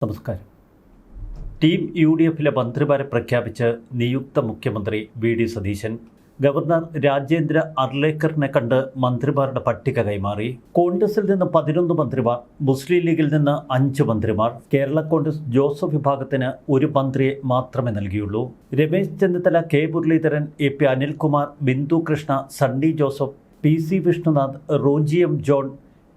നമസ്കാരം. ടീം UDFിലെ മന്ത്രിമാരെ പ്രഖ്യാപിച്ച് നിയുക്ത മുഖ്യമന്ത്രി വി.ഡി. സതീശൻ ഗവർണർ രാജേന്ദ്ര അർലേക്കറിനെ കണ്ട് മന്ത്രിമാരുടെ പട്ടിക കൈമാറി. കോൺഗ്രസിൽ നിന്ന് 11 മന്ത്രിമാർ, മുസ്ലിം ലീഗിൽ നിന്ന് 5 മന്ത്രിമാർ. കേരള കോൺഗ്രസ് ജോസഫ് വിഭാഗത്തിന് ഒരു മന്ത്രിയെ മാത്രമേ നൽകിയുള്ളൂ. Ramesh Chennithala, K Muraleedharan, A P. Anilkumar, Bindu Krishna, Sunny Joseph, P C. Vishnunath, Roji M. John,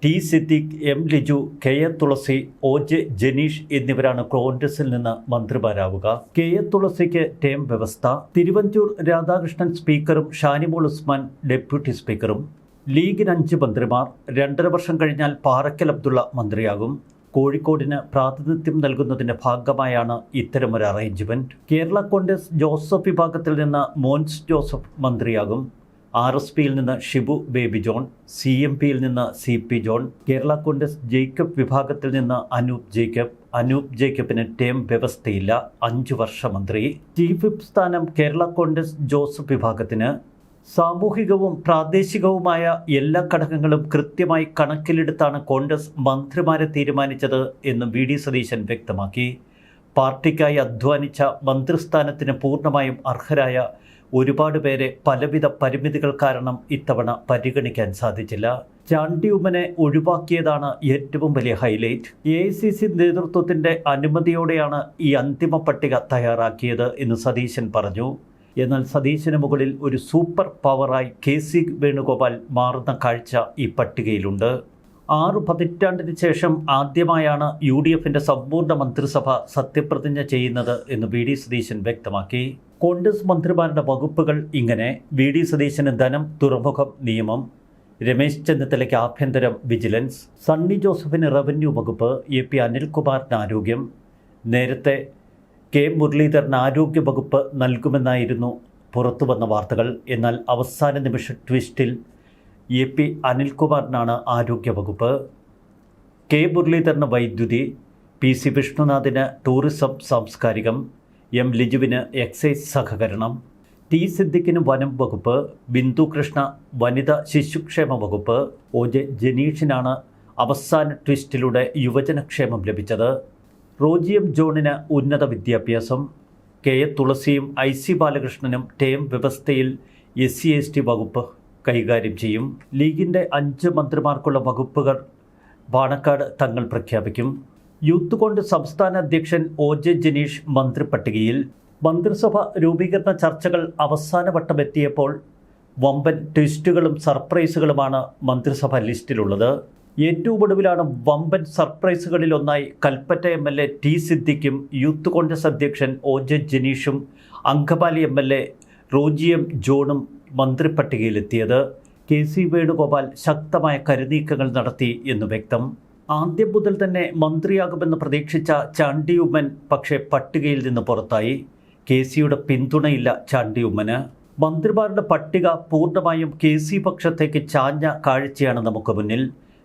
T. Siddique, M. Liju, K. A. Thulasi, O J. Janeesh എന്നിവരാണ് കോൺഗ്രസിൽ നിന്ന് മന്ത്രിമാരാവുക. കെ. എ. തുളസിക്ക് ടേം വ്യവസ്ഥ. തിരുവഞ്ചൂർ രാധാകൃഷ്ണൻ സ്പീക്കറും ഷാനിമോൾ ഉസ്മാൻ ഡെപ്യൂട്ടി സ്പീക്കറും. ലീഗിന് 5 മന്ത്രിമാർ. 2.5 വർഷം കഴിഞ്ഞാൽ പാറക്കൽ അബ്ദുള്ള മന്ത്രിയാകും. കോഴിക്കോടിന് പ്രാതിനിധ്യം നൽകുന്നതിന്റെ ഭാഗമായാണ് ഇത്തരമൊരു അറേഞ്ച്മെന്റ്. കേരള കോൺഗ്രസ് ജോസഫ് വിഭാഗത്തിൽ നിന്ന് മോൻസ് ജോസഫ് മന്ത്രിയാകും. RSPയിൽ നിന്ന് ഷിബു ബേബി ജോൺ, CMPയിൽ നിന്ന് CP John. Kerala Congress Jacob വിഭാഗത്തിൽ നിന്ന് അനൂപ് ജേക്കബിന് ടേം വ്യവസ്ഥയില്ല, 5 വർഷ മന്ത്രി. ചീഫ് വിപ്പ് സ്ഥാനം കേരള കോൺഗ്രസ് ജോസഫ് വിഭാഗത്തിന്. സാമൂഹികവും പ്രാദേശികവുമായ എല്ലാ ഘടകങ്ങളും കൃത്യമായി കണക്കിലെടുത്താണ് കോൺഗ്രസ് മന്ത്രിമാരെ തീരുമാനിച്ചത് എന്ന് വി.ഡി. സതീശൻ വ്യക്തമാക്കി. പാർട്ടിക്കായി അധ്വാനിച്ച മന്ത്രിസ്ഥാനത്തിന് പൂർണ്ണമായും അർഹരായ ഒരുപാട് പേരെ പലവിധ പരിമിതികൾ കാരണം ഇത്തവണ പരിഗണിക്കാൻ സാധിച്ചില്ല. ചാണ്ടി ഉമ്മനെ ഒഴിവാക്കിയതാണ് ഏറ്റവും വലിയ ഹൈലൈറ്റ്. AICC നേതൃത്വത്തിന്റെ അനുമതിയോടെയാണ് ഈ അന്തിമ പട്ടിക തയ്യാറാക്കിയത് എന്ന് സതീശൻ പറഞ്ഞു. എന്നാൽ സതീശന് മുകളിൽ ഒരു സൂപ്പർ പവറായി KC വേണുഗോപാൽ മാറുന്ന കാഴ്ച ഈ പട്ടികയിലുണ്ട്. 6 പതിറ്റാണ്ടിന് ശേഷം ആദ്യമായാണ് UDFിന്റെ സമ്പൂർണ്ണ മന്ത്രിസഭ സത്യപ്രതിജ്ഞ ചെയ്യുന്നത് എന്ന് വി.ഡി. സതീശൻ വ്യക്തമാക്കി. കോൺഗ്രസ് മന്ത്രിമാരുടെ വകുപ്പുകൾ ഇങ്ങനെ: വി.ഡി. സതീശന് ധനം, തുറമുഖം, നിയമം. രമേശ് ചെന്നിത്തലയ്ക്ക് ആഭ്യന്തരം, വിജിലൻസ്. സണ്ണി ജോസഫിന് റവന്യൂ വകുപ്പ്. എ.പി. അനിൽകുമാറിന് ആരോഗ്യം. നേരത്തെ കെ മുരളീധരന് ആരോഗ്യ വകുപ്പ് നൽകുമെന്നായിരുന്നു പുറത്തുവന്ന വാർത്തകൾ. എന്നാൽ അവസാന നിമിഷ ട്വിസ്റ്റിൽ എ.പി. അനിൽകുമാറിനാണ് ആരോഗ്യ വകുപ്പ്. കെ മുരളീധരന് വൈദ്യുതി. പി.സി. വിഷ്ണുനാഥിന് ടൂറിസം, സാംസ്കാരികം. എം. ലിജുവിന് എക്സൈസ്, സഹകരണം. ടി. സിദ്ദിഖിന് വനം വകുപ്പ്. ബിന്ദു കൃഷ്ണ വനിതാ ശിശുക്ഷേമ വകുപ്പ്. ഒ.ജെ. ജനീഷിനാണ് അവസാന ട്വിസ്റ്റിലൂടെ യുവജനക്ഷേമം ലഭിച്ചത്. റോജി എം. ജോണിന് ഉന്നത വിദ്യാഭ്യാസം. കെ. എ. തുളസിയും IC ബാലകൃഷ്ണനും ടേം വ്യവസ്ഥയിൽ SC/ST വകുപ്പ് കൈകാര്യം ചെയ്യും. ലീഗിൻ്റെ 5 മന്ത്രിമാർക്കുള്ള വകുപ്പുകൾ പാണക്കാട് തങ്ങൾ പ്രഖ്യാപിക്കും. യൂത്ത് കോൺഗ്രസ് സംസ്ഥാന അധ്യക്ഷൻ ഒ.ജെ. ജനീഷ് മന്ത്രിപ്പട്ടികയിൽ. മന്ത്രിസഭ രൂപീകരണ ചർച്ചകൾ അവസാനവട്ടമെത്തിയപ്പോൾ വമ്പൻ ട്വിസ്റ്റുകളും സർപ്രൈസുകളുമാണ് മന്ത്രിസഭ ലിസ്റ്റിലുള്ളത്. ഏറ്റവും ഒടുവിലാണ് വമ്പൻ സർപ്രൈസുകളിലൊന്നായി കൽപ്പറ്റ MLA ടി. സിദ്ദിഖും യൂത്ത് കോൺഗ്രസ് അധ്യക്ഷൻ ഒ.ജെ. ജനീഷും അങ്കമാലി MLA റോജി എം. ജോണും മന്ത്രിപ്പട്ടികയിലെത്തിയത്. KC വേണുഗോപാൽ ശക്തമായ കരുനീക്കങ്ങൾ നടത്തി എന്ന് വ്യക്തം. ആദ്യം മുതൽ തന്നെ മന്ത്രിയാകുമെന്ന് പ്രതീക്ഷിച്ച ചാണ്ടി ഉമ്മൻ പക്ഷേ പട്ടികയിൽ നിന്ന് പുറത്തായി. KCയുടെ പിന്തുണയില്ല ചാണ്ടി ഉമ്മന്. മന്ത്രിമാരുടെ പട്ടിക പൂർണ്ണമായും KC പക്ഷത്തേക്ക് ചാഞ്ഞ കാഴ്ചയാണ് നമുക്ക് മുന്നിൽ.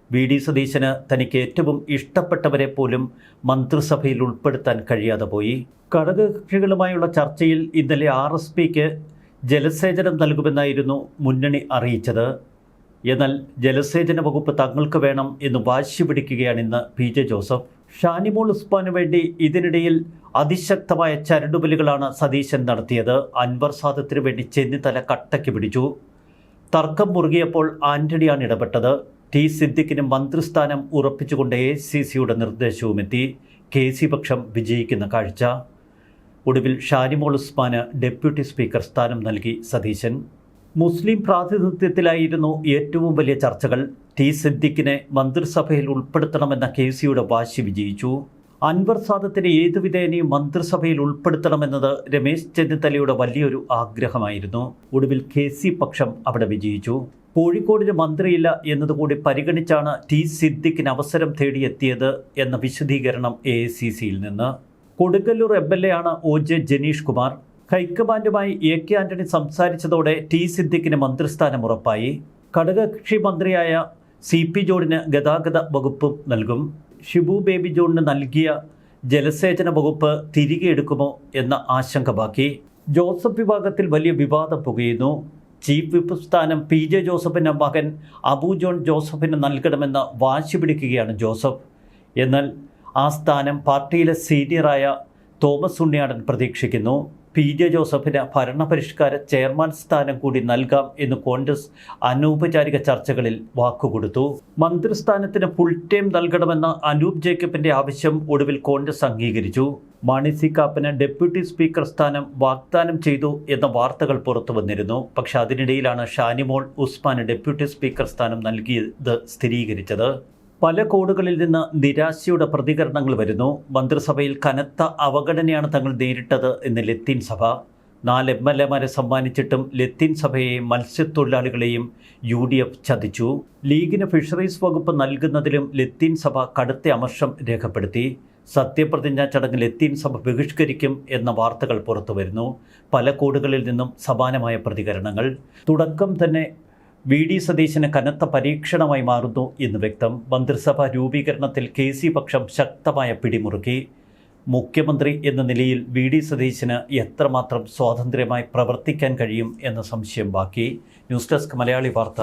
വി.ഡി. സതീശന് തനിക്ക് ഏറ്റവും ഇഷ്ടപ്പെട്ടവരെ പോലും മന്ത്രിസഭയിൽ ഉൾപ്പെടുത്താൻ കഴിയാതെ പോയി. ഘടകകക്ഷികളുമായുള്ള ചർച്ചയിൽ ഇന്നലെ RSPക്ക് ജലസേചനം നൽകുമെന്നായിരുന്നു മുന്നണി അറിയിച്ചത്. എന്നാൽ ജലസേചന വകുപ്പ് തങ്ങൾക്ക് വേണം എന്ന് വാശി പിടിക്കുകയാണ് ഇന്ന് PJ ജോസഫ്. ഷാനിമോൾ ഉസ്മാനു വേണ്ടി ഇതിനിടയിൽ അതിശക്തമായ ചരടുവലികളാണ് സതീശൻ നടത്തിയത്. അൻവർ സാദത്തിന് വേണ്ടി ചെന്നിത്തല കട്ടയ്ക്ക് പിടിച്ചു. തർക്കം മുറുകിയപ്പോൾ ആന്റണിയാണ് ഇടപെട്ടത്. ടി. സിദ്ദിഖിന് മന്ത്രിസ്ഥാനം ഉറപ്പിച്ചുകൊണ്ട് AICCയുടെ നിർദ്ദേശവുമെത്തി. KC പക്ഷം വിജയിക്കുന്ന കാഴ്ച. ഒടുവിൽ ഷാനിമോൾ ഉസ്മാന് ഡെപ്യൂട്ടി സ്പീക്കർ സ്ഥാനം നൽകി സതീശൻ. മുസ്ലിം പ്രാതിനിധ്യത്തിലായിരുന്നു ഏറ്റവും വലിയ ചർച്ചകൾ. ടി. സിദ്ദിഖിനെ മന്ത്രിസഭയിൽ ഉൾപ്പെടുത്തണമെന്ന KCയുടെ വാശി വിജയിച്ചു. അൻവർ സാദത്തിനെ ഏതുവിധേനയും മന്ത്രിസഭയിൽ ഉൾപ്പെടുത്തണമെന്നത് രമേശ് ചെന്നിത്തലയുടെ വലിയൊരു ആഗ്രഹമായിരുന്നു. ഒടുവിൽ KC പക്ഷം അവിടെ വിജയിച്ചു. കോഴിക്കോടിന് മന്ത്രിയില്ല എന്നതുകൂടി പരിഗണിച്ചാണ് ടി. സിദ്ദിഖിന് അവസരം തേടിയെത്തിയത് എന്ന വിശദീകരണം AICCയിൽ നിന്ന്. കൊടുങ്ങല്ലൂർ MLA ആണ് ഒ.ജെ. ജനീഷ് കുമാർ. ഹൈക്കമാൻഡുമായി A.K. ആന്റണി സംസാരിച്ചതോടെ ടി. സിദ്ദിഖിന് മന്ത്രിസ്ഥാനം ഉറപ്പായി. ഘടകകക്ഷി മന്ത്രിയായ CP ജോണിന് ഗതാഗത വകുപ്പും നൽകും. ഷിബു ബേബി ജോണിന് നൽകിയ ജലസേചന വകുപ്പ് തിരികെ എടുക്കുമോ എന്ന ആശങ്ക ബാക്കി. ജോസഫ് വിഭാഗത്തിൽ വലിയ വിവാദം പുകയുന്നു. ചീഫ് വിപ്പ് സ്ഥാനം PJ ജോസഫിൻ്റെ മകൻ അബു ജോൺ ജോസഫിന് നൽകണമെന്ന് വാശി പിടിക്കുകയാണ് ജോസഫ്. എന്നാൽ ആ സ്ഥാനം പാർട്ടിയിലെ സീനിയറായ തോമസ് ഉണ്ണിയാടൻ പ്രതീക്ഷിക്കുന്നു. PJ ജോസഫിന് ഭരണപരിഷ്കാര ചെയർമാൻ സ്ഥാനം കൂടി നൽകാം എന്ന് കോൺഗ്രസ് അനൗപചാരിക ചർച്ചകളിൽ വാക്കുകൊടുത്തു. മന്ത്രിസ്ഥാനത്തിന് ഫുൾ ടൈം നൽകണമെന്ന അനൂപ് ജേക്കബിന്റെ ആവശ്യം ഒടുവിൽ കോൺഗ്രസ് അംഗീകരിച്ചു. മാണി സി കാപ്പന് ഡെപ്യൂട്ടി സ്പീക്കർ സ്ഥാനം വാഗ്ദാനം ചെയ്തു എന്ന വാർത്തകൾ പുറത്തു വന്നിരുന്നു. പക്ഷേ അതിനിടയിലാണ് ഷാനിമോൾ ഉസ്മാന് ഡെപ്യൂട്ടി സ്പീക്കർ സ്ഥാനം നൽകിയത് സ്ഥിരീകരിച്ചത്. പല കോണുകളിൽ നിന്ന് നിരാശയുടെ പ്രതികരണങ്ങൾ വരുന്നു. മന്ത്രിസഭയിൽ കനത്ത അവഗണനയാണ് തങ്ങൾ നേരിട്ടത് എന്ന് ലത്തീൻ സഭ. 4 MLA-മാരെ സമ്മാനിച്ചിട്ടും ലത്തീൻ സഭയെയും മത്സ്യത്തൊഴിലാളികളെയും UDF ചതിച്ചു. ലീഗിന് ഫിഷറീസ് വകുപ്പ് നൽകുന്നതിലും ലത്തീൻ സഭ കടുത്ത അമർഷം രേഖപ്പെടുത്തി. സത്യപ്രതിജ്ഞാ ചടങ്ങ് ലത്തീൻ സഭ ബഹിഷ്കരിക്കും എന്ന വാർത്തകൾ പുറത്തുവരുന്നു. പല കോണുകളിൽ നിന്നും സമാനമായ പ്രതികരണങ്ങൾ. തുടക്കം തന്നെ VD സതീശന് കനത്ത പരീക്ഷണമായി മാറുന്നു എന്ന് വ്യക്തം. മന്ത്രിസഭാ രൂപീകരണത്തിൽ KC പക്ഷം ശക്തമായ പിടിമുറുക്കി. മുഖ്യമന്ത്രി എന്ന നിലയിൽ VD സതീശന് എത്രമാത്രം സ്വാതന്ത്ര്യമായി പ്രവർത്തിക്കാൻ കഴിയും എന്ന സംശയം ബാക്കി. ന്യൂസ് ഡെസ്ക് മലയാളി വാർത്ത.